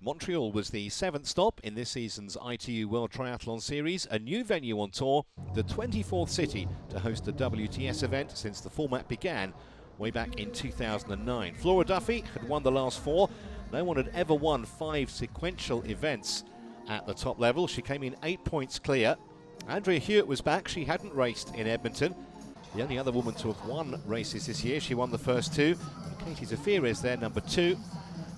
Montreal was the 7th stop in this season's ITU World Triathlon Series, a new venue on tour, the 24th city to host a WTS event since the format began way back in 2009. Flora Duffy had won the last 4. No one had ever won 5 sequential events at the top level. She came in 8 points clear. Andrea Hewitt was back. She hadn't raced in Edmonton. The only other woman to have won races this year. She won the first 2. And Katie Zaferes is there, number 2.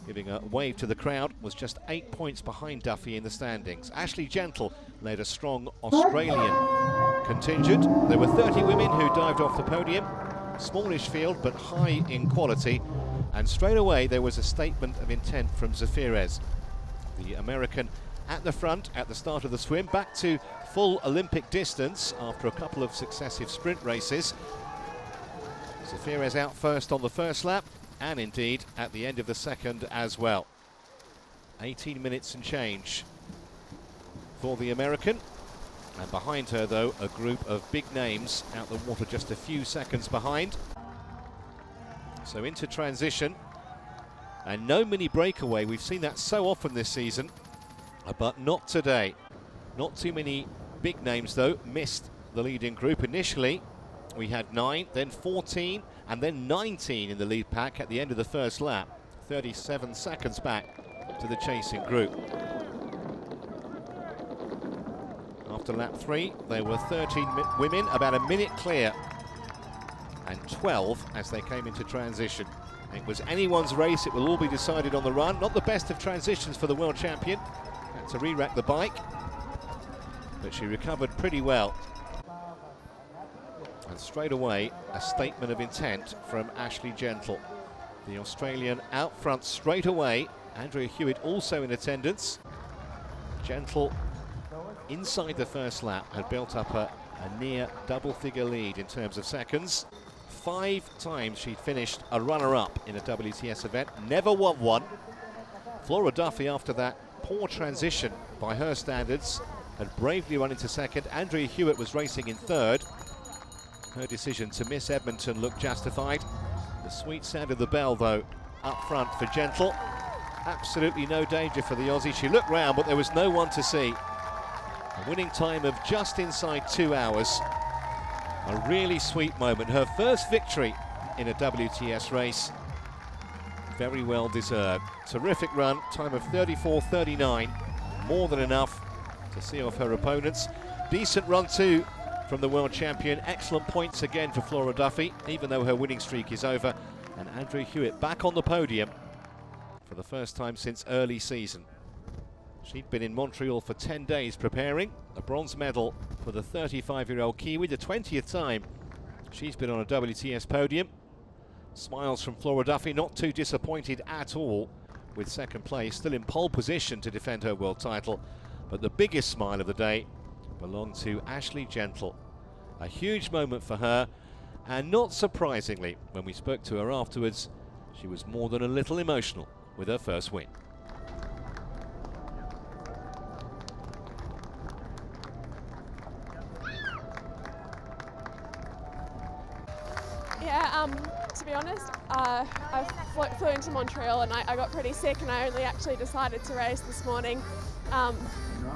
Giving a wave to the crowd, was just 8 points behind Duffy in the standings. Ashleigh Gentle led a strong Australian contingent. There were 30 women who dived off the podium. Smallish field, but high in quality. And straight away, there was a statement of intent from Zaferes. The American at the front at the start of the swim, back to full Olympic distance after a couple of successive sprint races. Zaferes out first on the first lap, and indeed at the end of the second as well. 18 minutes and change for the American. And behind her, though, a group of big names out the water just a few seconds behind. So into transition. And no mini breakaway. We've seen that so often this season, but not today. Not too many big names, though, missed the leading group. Initially, we had 9, then 14, and then 19 in the lead pack at the end of the first lap. 37 seconds back to the chasing group. After lap 3, there were 13 women, about a minute clear, and 12 as they came into transition. It was anyone's race. It will all be decided on the run. Not the best of transitions for the world champion. Had to re-rack the bike, but she recovered pretty well. And straight away, a statement of intent from Ashleigh Gentle. The Australian out front straight away. Andrea Hewitt also in attendance. Gentle, inside the first lap, had built up a near double-figure lead in terms of seconds. 5 times she'd finished a runner-up in a WTS event, never won one. Flora Duffy, after that poor transition by her standards, had bravely run into second. Andrea Hewitt was racing in third. Her decision to miss Edmonton looked justified. The sweet sound of the bell, though, up front for Gentle. Absolutely no danger for the Aussie. She looked round, but there was no one to see. A winning time of just inside 2 hours. A really sweet moment. Her first victory in a WTS race. Very well deserved. Terrific run, time of 34.39. More than enough to see off her opponents. Decent run too from the world champion. Excellent points again for Flora Duffy, even though her winning streak is over. And Andrea Hewitt back on the podium for the first time since early season. She'd been in Montreal for 10 days preparing. A bronze medal for the 35-year-old Kiwi, the 20th time she's been on a WTS podium. Smiles from Flora Duffy, not too disappointed at all with second place, still in pole position to defend her world title. But the biggest smile of the day belonged to Ashleigh Gentle. A huge moment for her, and not surprisingly, when we spoke to her afterwards, she was more than a little emotional with her first win. Yeah, to be honest, I flew into Montreal and I got pretty sick, and I only actually decided to race this morning.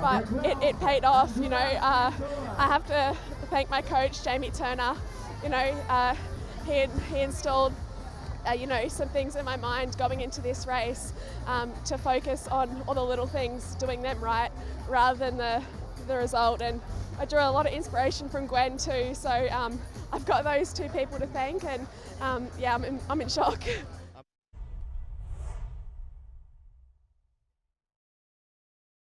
But it paid off, you know. I have to thank my coach, Jamie Turner. You know, he installed, you know, some things in my mind going into this race, to focus on all the little things, doing them right, rather than the result. And I drew a lot of inspiration from Gwen too, so I've got those 2 people to thank, and yeah, I'm in shock.